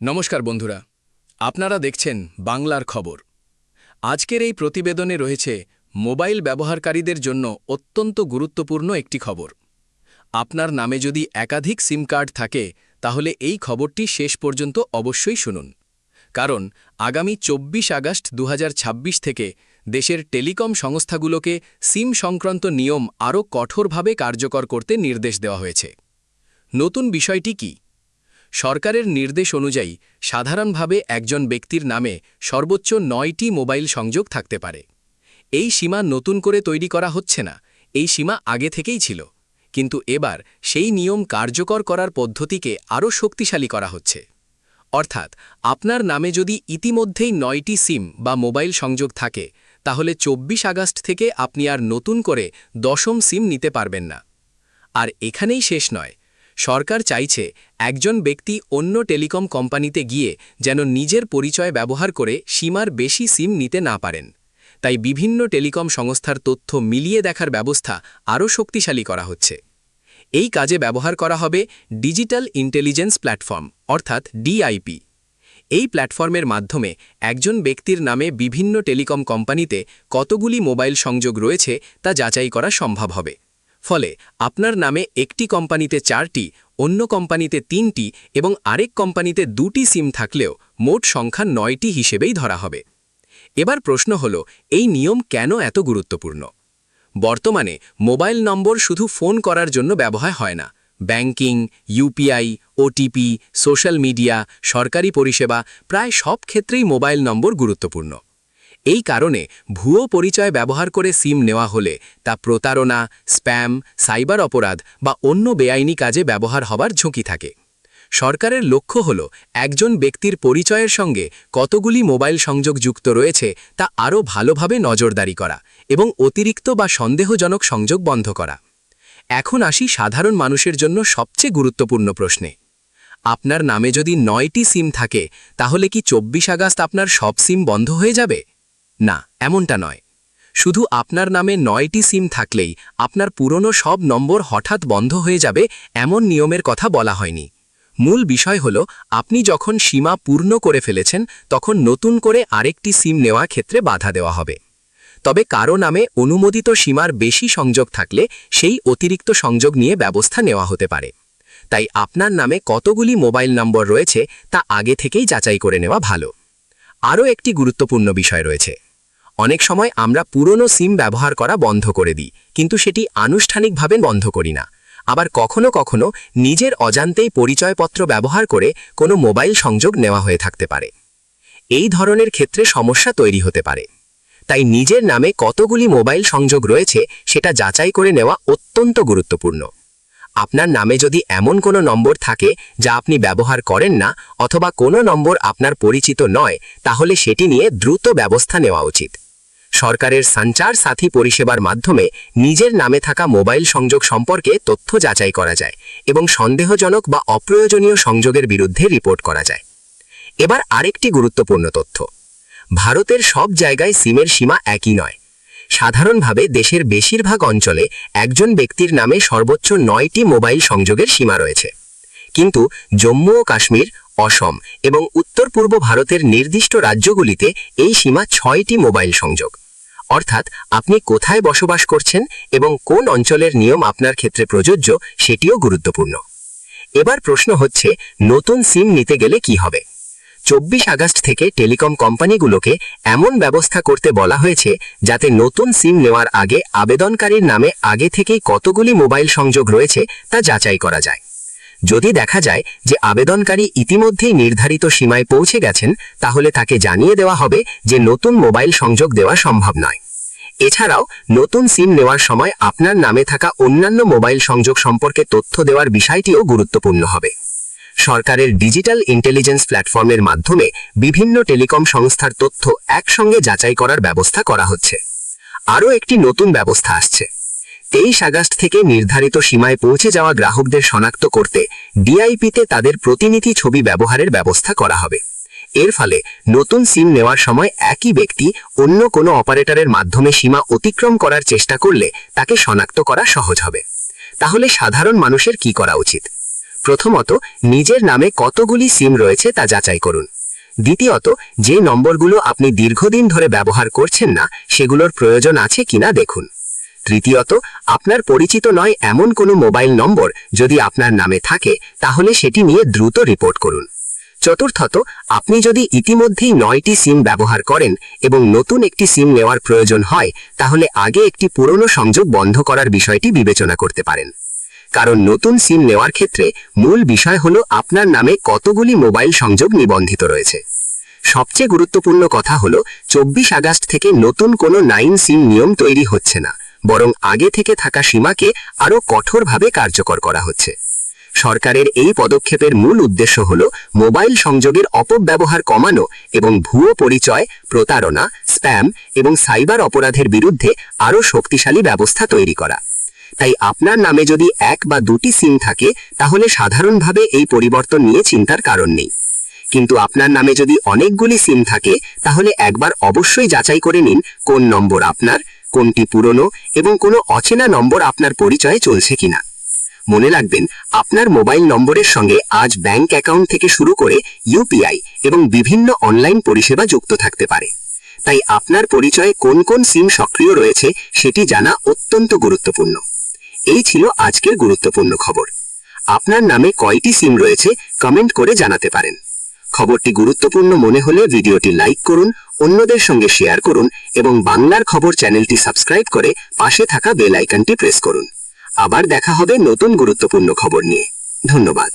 নমস্কার বন্ধুরা, আপনারা দেখছেন বাংলার খবর। আজকের এই প্রতিবেদনে রয়েছে মোবাইল ব্যবহারকারীদের জন্য অত্যন্ত গুরুত্বপূর্ণ একটি খবর। আপনার নামে যদি একাধিক সিম কার্ড থাকে তাহলে এই খবরটি শেষ পর্যন্ত অবশ্যই শুনুন, কারণ আগামী 24 আগস্ট 2026 থেকে দেশের টেলিকম সংস্থাগুলোকে সিম সংক্রান্ত নিয়ম আরও কঠোরভাবে কার্যকর করতে নির্দেশ দেওয়া হয়েছে। নতুন বিষয়টি কি? সরকারের নির্দেশ অনুযায়ী সাধারণভাবে একজন ব্যক্তির নামে সর্বোচ্চ 9টি মোবাইল সংযোগ থাকতে পারে। এই সীমা নতুন করে তৈরি করা হচ্ছে না, এই সীমা আগে থেকেই ছিল, কিন্তু এবার সেই নিয়ম কার্যকর করার পদ্ধতিকে আরও শক্তিশালী করা হচ্ছে। অর্থাৎ আপনার নামে যদি ইতিমধ্যেই 9টি সিম বা মোবাইল সংযোগ থাকে, তাহলে 24 আগস্ট থেকে আপনি আর নতুন করে 10ম সিম নিতে পারবেন না। আর এখানেই শেষ নয়, সরকার চাইছে একজন ব্যক্তি অন্য টেলিকম কোম্পানিতে গিয়ে যেন নিজের পরিচয় ব্যবহার করে সীমার বেশি সিম নিতে না পারেন। তাই বিভিন্ন টেলিকম সংস্থার তথ্য মিলিয়ে দেখার ব্যবস্থা আরও শক্তিশালী করা হচ্ছে। এই কাজে ব্যবহার করা হবে ডিজিটাল ইন্টেলিজেন্স প্ল্যাটফর্ম অর্থাৎ ডিআইপি। এই প্ল্যাটফর্মের মাধ্যমে একজন ব্যক্তির নামে বিভিন্ন টেলিকম কোম্পানিতে কতগুলি মোবাইল সংযোগ রয়েছে তা যাচাই করা সম্ভব হবে। ফলে আপনার নামে একটি কোম্পানিতে 4টি, অন্য কোম্পানিতে 3টি এবং আরেক কোম্পানিতে 2টি সিম থাকলেও মোট সংখ্যা 9টি হিসেবেই ধরা হবে। এবার প্রশ্ন হল, এই নিয়ম কেন এত গুরুত্বপূর্ণ? বর্তমানে মোবাইল নম্বর শুধু ফোন করার জন্য ব্যবহার হয় না। Banking, UPI, OTP, social media, সরকারি পরিষেবা প্রায় সব ক্ষেত্রেই মোবাইল নম্বর গুরুত্বপূর্ণ। এই কারণে ভুয়ো পরিচয় ব্যবহার করে সিম নেওয়া হলে তা প্রতারণা, স্প্যাম, সাইবার অপরাধ বা অন্য বেআইনি কাজে ব্যবহার হবার ঝুঁকি থাকে। সরকারের লক্ষ্য হল একজন ব্যক্তির পরিচয়ের সঙ্গে কতগুলি মোবাইল সংযোগ যুক্ত রয়েছে তা আরও ভালোভাবে নজরদারি করা এবং অতিরিক্ত বা সন্দেহজনক সংযোগ বন্ধ করা। এখন আসি সাধারণ মানুষের জন্য সবচেয়ে গুরুত্বপূর্ণ প্রশ্নে। আপনার নামে যদি 9টি সিম থাকে, তাহলে কি 24 আগস্ট আপনার সব সিম বন্ধ হয়ে যাবে? না, এমনটা নয়। শুধু আপনার নামে 9টি সিম থাকলেই আপনার পুরনো সব নম্বর হঠাৎ বন্ধ হয়ে যাবে এমন নিয়মের কথা বলা হয়নি। মূল বিষয় হল, আপনি যখন সীমা পূর্ণ করে ফেলেছেন তখন নতুন করে আরেকটি সিম নেওয়া ক্ষেত্রে বাধা দেওয়া হবে। তবে কারো নামে অনুমোদিত সীমার বেশি সংযোগ থাকলে সেই অতিরিক্ত সংযোগ নিয়ে ব্যবস্থা নেওয়া হতে পারে। তাই আপনার নামে কতগুলি মোবাইল নম্বর রয়েছে তা আগে থেকেই যাচাই করে নেওয়া ভালো। আরও একটি গুরুত্বপূর্ণ বিষয় রয়েছে। অনেক সময় আমরা পুরনো সিম ব্যবহার করা বন্ধ করে দিই, কিন্তু সেটি আনুষ্ঠানিকভাবে বন্ধ করি না। আবার কখনো কখনো নিজের অজান্তেই পরিচয়পত্র ব্যবহার করে কোনো মোবাইল সংযোগ নেওয়া হয়ে থাকতে পারে। এই ধরনের ক্ষেত্রে সমস্যা তৈরি হতে পারে। তাই নিজের নামে কতগুলি মোবাইল সংযোগ রয়েছে সেটা যাচাই করে নেওয়া অত্যন্ত গুরুত্বপূর্ণ। আপনার নামে যদি এমন কোনো নম্বর থাকে যা আপনি ব্যবহার করেন না অথবা কোনো নম্বর আপনার পরিচিত নয়, তাহলে সেটি নিয়ে দ্রুত ব্যবস্থা নেওয়া উচিত। সরকারের সঞ্চার সাথী পরিষেবার মাধ্যমে নিজের নামে থাকা মোবাইল সংযোগ সম্পর্কে তথ্য যাচাই করা যায় এবং সন্দেহজনক বা অপ্রয়োজনীয় সংযোগের বিরুদ্ধে রিপোর্ট করা যায়। এবার আরেকটি গুরুত্বপূর্ণ তথ্য। ভারতের সব জায়গায় সিমের সীমা একই নয়। সাধারণভাবে দেশের বেশিরভাগ অঞ্চলে একজন ব্যক্তির নামে সর্বোচ্চ 9টি মোবাইল সংযোগের সীমা রয়েছে। কিন্তু জম্মু ও কাশ্মীর, অসম এবং উত্তর পূর্ব ভারতের নির্দিষ্ট রাজ্যগুলিতে এই সীমা 6টি মোবাইল সংযোগ। অর্থাৎ আপনি কোথায় বসবাস করছেন এবং কোন অঞ্চলের নিয়ম আপনার ক্ষেত্রে প্রযোজ্য সেটিও গুরুত্বপূর্ণ। এবার প্রশ্ন হচ্ছে, নতুন সিম নিতে গেলে কি হবে? 24 আগস্ট থেকে টেলিকম কোম্পানিগুলোকে এমন ব্যবস্থা করতে বলা হয়েছে যাতে নতুন সিম নেওয়ার আগে আবেদনকারীর নামে আগে থেকেই কতগুলি মোবাইল সংযোগ রয়েছে তা যাচাই করা যায়। যদি দেখা যায় যে আবেদনকারী ইতিমধ্যেই নির্ধারিত সীমায় পৌঁছে গেছেন, তাহলে তাকে জানিয়ে দেওয়া হবে যে নতুন মোবাইল সংযোগ দেওয়া সম্ভব নয়। এছাড়াও নতুন সিম নেওয়ার সময় আপনার নামে থাকা অন্যান্য মোবাইল সংযোগ সম্পর্কে তথ্য দেওয়ার বিষয়টিও গুরুত্বপূর্ণ হবে। সরকারের ডিজিটাল ইন্টেলিজেন্স প্ল্যাটফর্মের মাধ্যমে বিভিন্ন টেলিকম সংস্থার তথ্য একসঙ্গে যাচাই করার ব্যবস্থা করা হচ্ছে। আরও একটি নতুন ব্যবস্থা আসছে। 23 আগস্ট থেকে নির্ধারিত সীমায় পৌঁছে যাওয়া গ্রাহকদের শনাক্ত করতে ডিআইপিতে তাদের প্রতিনিধি ছবি ব্যবহারের ব্যবস্থা করা হবে। এর ফলে নতুন সিম নেওয়ার সময় একই ব্যক্তি অন্য কোনো অপারেটরের মাধ্যমে সীমা অতিক্রম করার চেষ্টা করলে তাকে শনাক্ত করা সহজ হবে। তাহলে সাধারণ মানুষের কি করা উচিত? প্রথমত, নিজের নামে কতগুলি সিম রয়েছে তা যাচাই করুন। দ্বিতীয়ত, যে নম্বরগুলো আপনি দীর্ঘদিন ধরে ব্যবহার করছেন না সেগুলোর প্রয়োজন আছে কিনা দেখুন। তৃতীয়ত, আপনার পরিচিত নয় এমন কোনো মোবাইল নম্বর যদি আপনার নামে থাকে তাহলে সেটি নিয়ে দ্রুত রিপোর্ট করুন। চতুর্থত, আপনি যদি ইতিমধ্যেই 9টি সিম ব্যবহার করেন এবং নতুন একটি সিম নেওয়ার প্রয়োজন হয় তাহলে আগে একটি পুরনো সংযোগ বন্ধ করার বিষয়টি বিবেচনা করতে পারেন। কারণ নতুন সিম নেওয়ার ক্ষেত্রে মূল বিষয় হলো আপনার নামে কতগুলি মোবাইল সংযোগ নিবন্ধিত রয়েছে। সবচেয়ে গুরুত্বপূর্ণ কথা হলো 24 আগস্ট থেকে নতুন কোনো 9 সিম নিয়ম তৈরি হচ্ছে না, বরং আগে থেকে থাকা সীমাকে আরও কঠোরভাবে কার্যকর করা হচ্ছে। সরকারের এই পদক্ষেপের মূল উদ্দেশ্য হল মোবাইল সংযোগের অপব্যবহার কমানো এবং ভুয়ো পরিচয়, প্রতারণা, স্প্যাম এবং সাইবার অপরাধের বিরুদ্ধে আরও শক্তিশালী ব্যবস্থা তৈরি করা। তাই আপনার নামে যদি 1 বা 2টি সিম থাকে তাহলে সাধারণভাবে এই পরিবর্তন নিয়ে চিন্তার কারণ নেই। কিন্তু আপনার নামে যদি অনেকগুলি সিম থাকে তাহলে একবার অবশ্যই যাচাই করে নিন কোন নম্বর আপনার, কোনটি পুরনো এবং কোনো অচেনা নম্বর আপনার পরিচয়ে চলছে কিনা। মনে রাখবেন, আপনার মোবাইল নম্বরের সঙ্গে আজ ব্যাংক অ্যাকাউন্ট থেকে শুরু করে ইউপিআই এবং বিভিন্ন অনলাইন পরিষেবা যুক্ত থাকতে পারে। তাই আপনার পরিচয়ে কোন কোন সিম সক্রিয় রয়েছে সেটি জানা অত্যন্ত গুরুত্বপূর্ণ। এই ছিল আজকের গুরুত্বপূর্ণ খবর। আপনার নামে কয়টি সিম রয়েছে কমেন্ট করে জানাতে পারেন। খবরটি গুরুত্বপূর্ণ মনে হলে ভিডিওটি লাইক করুন, অন্যদের সঙ্গে শেয়ার করুন এবং বাংলার খবর চ্যানেলটি সাবস্ক্রাইব করে পাশে থাকা বেল আইকনটি প্রেস করুন। আবার দেখা হবে নতুন গুরুত্বপূর্ণ খবর নিয়ে। ধন্যবাদ।